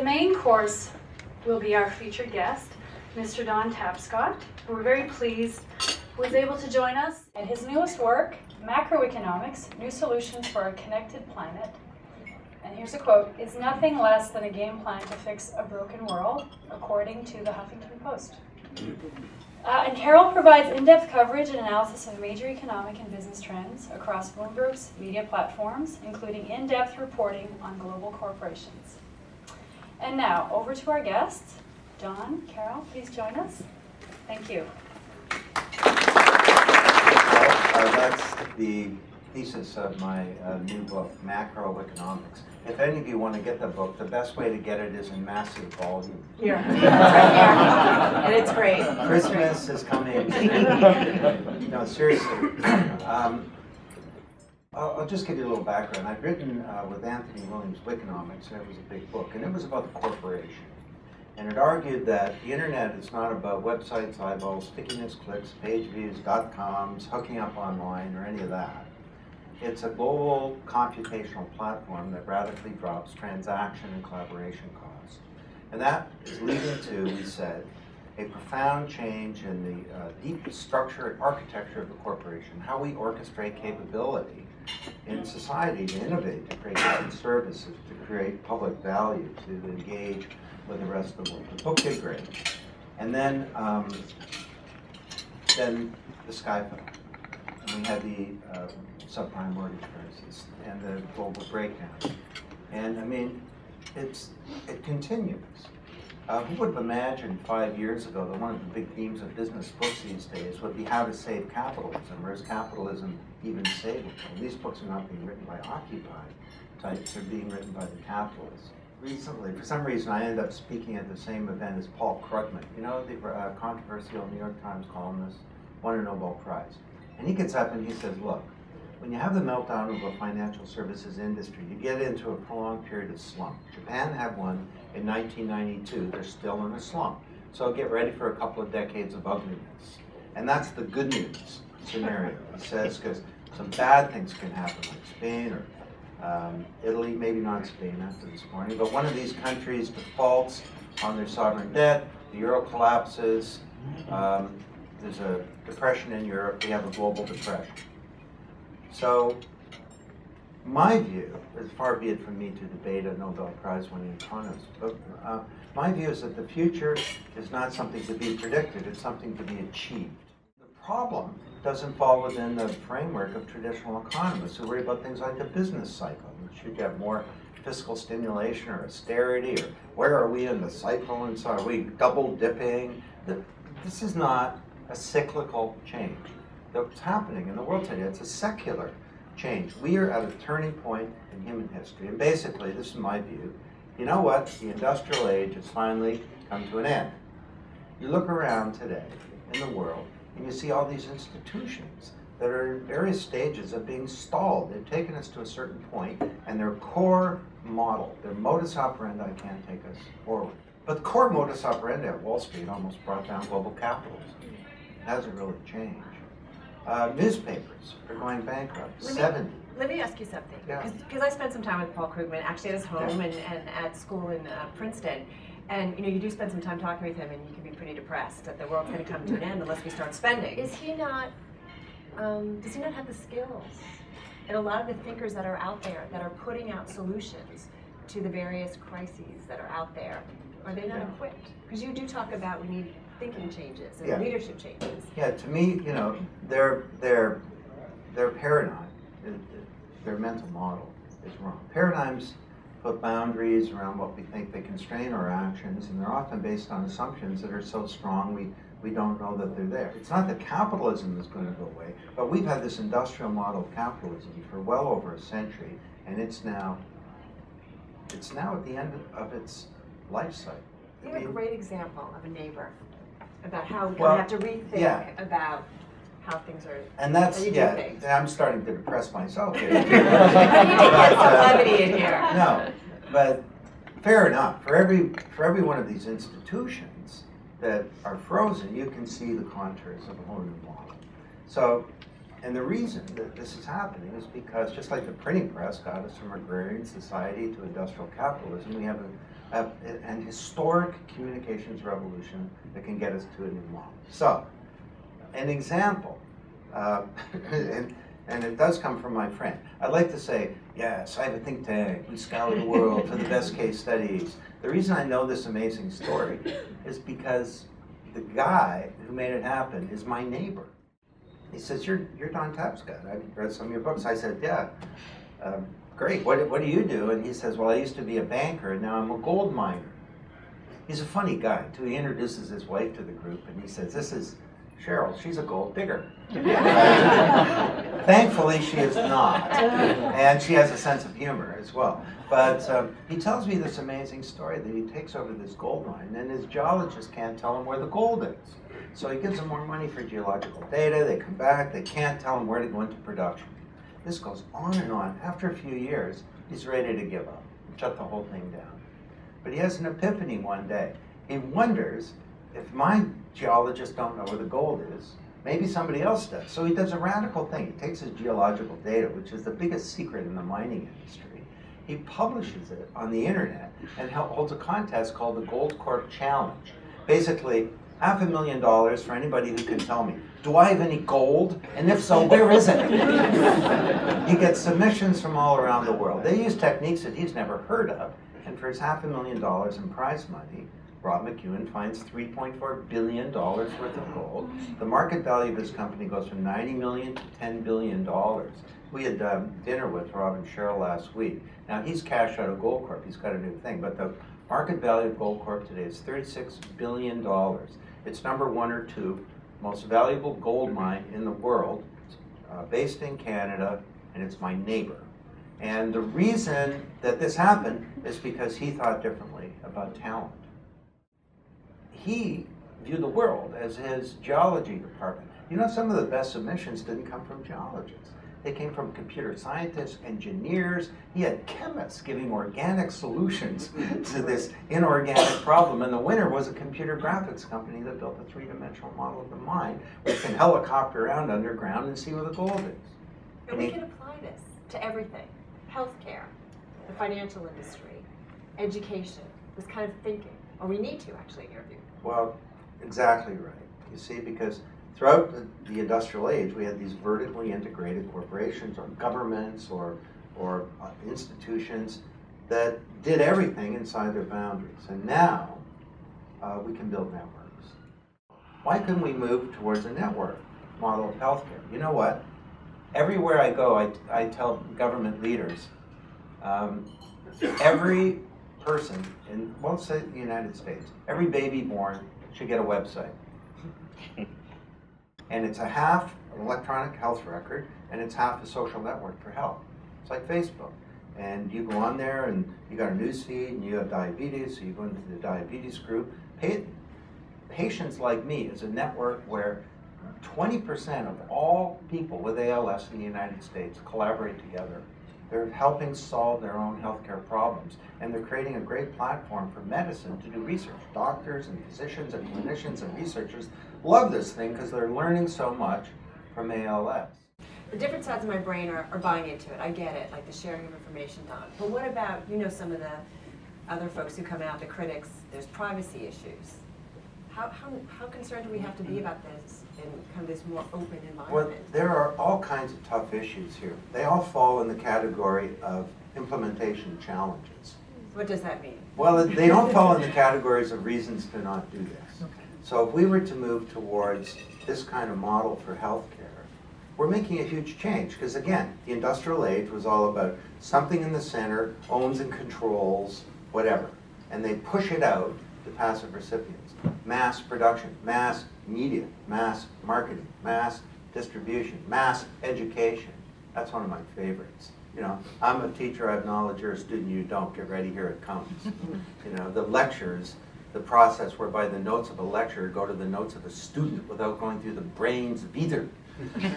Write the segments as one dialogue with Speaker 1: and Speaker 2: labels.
Speaker 1: main course will be our featured guest, Mr. Don Tapscott. We're very pleased he was able to join us. And his newest work, Macroeconomics, New Solutions for a Connected Planet. And here's a quote, "It's nothing less than a game plan to fix a broken world," according to the Huffington Post. And Carol provides in-depth coverage and analysis of major economic and business trends across Bloomberg's media platforms, including in-depth reporting on global corporations. And now, over to our guests. Don, Carol, please join us. Thank you.
Speaker 2: Well, that's the thesis of my new book, Macroeconomics. If any of you want to get the book, the best way to get it is in massive volume.
Speaker 3: Here. And it's great.
Speaker 2: Christmas is coming. No, seriously. I'll just give you a little background. I've written with Anthony Williams Wiconomics, and it was a big book, and it was about the corporation. And it argued that the internet is not about websites, eyeballs, stickiness, clicks, page views, .coms, hooking up online, or any of that. It's a global computational platform that radically drops transaction and collaboration costs. And that is leading to, we said, a profound change in the deep structure and architecture of the corporation, how we orchestrate capability in society to innovate, to create different services, to create public value, to engage with the rest of the world. The book did great. And then the sky fell. And we had the subprime mortgage crisis and the global breakdown. And I mean, it continues. Who would have imagined 5 years ago that one of the big themes of business books these days would be how to save capitalism, or is capitalism even savable? These books are not being written by Occupy types, they're being written by the capitalists. Recently, for some reason, I ended up speaking at the same event as Paul Krugman, you know, the controversial New York Times columnist, won a Nobel Prize. And he gets up and he says, look, when you have the meltdown of a financial services industry, you get into a prolonged period of slump. Japan had one in 1992. They're still in a slump. So get ready for a couple of decades of ugliness. And that's the good news scenario, he says, because some bad things can happen, like Spain or Italy, maybe not Spain after this morning, but one of these countries defaults on their sovereign debt, the euro collapses, there's a depression in Europe, we have a global depression. So my view, as far be it from me to debate a Nobel Prize winning economist, but my view is that the future is not something to be predicted, it's something to be achieved. The problem doesn't fall within the framework of traditional economists who worry about things like the business cycle. Should you have more fiscal stimulation or austerity, or where are we in the cycle, and so are we double dipping? This is not a cyclical change. What's happening in the world today, it's a secular change. We are at a turning point in human history, and basically, this is my view, you know what, the industrial age has finally come to an end. You look around today in the world, and you see all these institutions that are in various stages of being stalled. They've taken us to a certain point, and their core model, their modus operandi can't take us forward. But the core modus operandi at Wall Street almost brought down global capitalism. It hasn't really changed. Newspapers are going bankrupt.
Speaker 3: Let me ask you something, because I spent some time with Paul Krugman, actually at his home and at school in Princeton. And you know, you do spend some time talking with him, and you can be pretty depressed that the world's going to come to an end unless we start spending. Is he not? Does he not have the skills? And a lot of the thinkers that are out there that are putting out solutions to the various crises that are out there, are they not equipped? Because you do talk about we need thinking changes and leadership changes.
Speaker 2: Yeah, to me, you know, their paradigm, their mental model is wrong. Paradigms put boundaries around what we think they constrain our actions, and they're often based on assumptions that are so strong we don't know that they're there. It's not that capitalism is going to go away, but we've had this industrial model of capitalism for well over a century, and it's now at the end of its life cycle.
Speaker 3: You have a great example of a neighbor about how we have to rethink about how things are.
Speaker 2: And that's I'm starting to depress myself here.
Speaker 3: You need to get some levity in here.
Speaker 2: No, but fair enough. For every one of these institutions that are frozen, you can see the contours of a whole new model. So, and the reason that this is happening is because just like the printing press got us from agrarian society to industrial capitalism, we have an historic communications revolution that can get us to a new model. So, an example, and it does come from my friend. I'd like to say, yes, I have a think tank. We scour the world for the best case studies. The reason I know this amazing story is because the guy who made it happen is my neighbor. He says, you're Don Tapscott. I've read some of your books. I said, yeah, great. What do you do? And he says, well, I used to be a banker, and now I'm a gold miner. He's a funny guy, too. He introduces his wife to the group, and he says, this is Cheryl. She's a gold digger. Thankfully, she is not. And she has a sense of humor as well. But he tells me this amazing story that he takes over this gold mine, and his geologist can't tell him where the gold is. So he gives them more money for geological data. They come back. They can't tell him where to go into production. This goes on and on. After a few years, he's ready to give up, shut the whole thing down. But he has an epiphany one day. He wonders, if my geologists don't know where the gold is, maybe somebody else does. So he does a radical thing. He takes his geological data, which is the biggest secret in the mining industry. He publishes it on the internet and holds a contest called the Gold Corp Challenge. Basically, $500,000 for anybody who can tell me, do I have any gold? And if so, where is it? He gets submissions from all around the world. They use techniques that he's never heard of. And for his $500,000 in prize money, Rob McEwen finds $3.4 billion worth of gold. The market value of his company goes from $90 million to $10 billion. We had dinner with Rob and Cheryl last week. Now he's cashed out of Gold Corp. He's got a new thing. But the market value of Gold Corp today is $36 billion. It's number 1 or 2 most valuable gold mine in the world, based in Canada, and it's my neighbor. And the reason that this happened is because he thought differently about talent. He viewed the world as his geology department. You know, some of the best submissions didn't come from geologists. They came from computer scientists, engineers. He had chemists giving organic solutions to this inorganic problem. And the winner was a computer graphics company that built a 3-dimensional model of the mine, where you can helicopter around underground and see where the gold is.
Speaker 3: And we can apply this to everything. Healthcare, the financial industry, education, this kind of thinking. Or we need to, actually, in your view.
Speaker 2: Well, exactly right. You see, because throughout the industrial age, we had these vertically integrated corporations or governments or institutions that did everything inside their boundaries. And now we can build networks. Why couldn't we move towards a network model of healthcare? You know what? Everywhere I go, I tell government leaders, every person in, well, say the United States, every baby born should get a website. And it's a half an electronic health record, and it's half a social network for health. It's like Facebook. And you go on there, and you got a news feed, and you have diabetes, so you go into the diabetes group. Patients Like Me is a network where 20% of all people with ALS in the United States collaborate together. They're helping solve their own healthcare problems, and they're creating a great platform for medicine to do research. Doctors and physicians and clinicians and researchers love this thing because they're learning so much from ALS.
Speaker 3: The different sides of my brain are buying into it. I get it, like the sharing of information, Don. But what about, you know, some of the other folks who come out, the critics, there's privacy issues. How concerned do we have to be about this in kind of this more open environment?
Speaker 2: Well, there are all kinds of tough issues here. They all fall in the category of implementation challenges.
Speaker 3: What does that mean?
Speaker 2: Well, they don't fall in the categories of reasons to not do this. Okay. So if we were to move towards this kind of model for healthcare, we're making a huge change because, again, the industrial age was all about something in the center, owns and controls, whatever. And they push it out to passive recipients. Mass production, mass media, mass marketing, mass distribution, mass education. That's one of my favorites. You know, I'm a teacher, I have knowledge, you're a student, you don't. Get ready, here it comes. You know, the lectures, the process whereby the notes of a lecturer go to the notes of a student without going through the brains of either.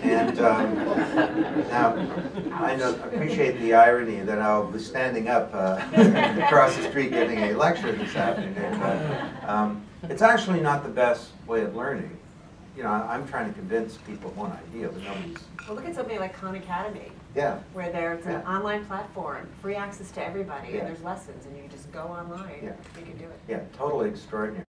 Speaker 2: And now, I appreciate the irony that I'll be standing up across the street giving a lecture this afternoon, but it's actually not the best way of learning. You know, I'm trying to convince people of one idea, but nobody's...
Speaker 3: Well, look at something like Khan Academy.
Speaker 2: Yeah.
Speaker 3: Where there's an
Speaker 2: Yeah.
Speaker 3: online platform, free access to everybody,
Speaker 2: Yeah.
Speaker 3: and there's lessons, and you can just go online.
Speaker 2: Yeah.
Speaker 3: You can do it.
Speaker 2: Yeah, totally extraordinary.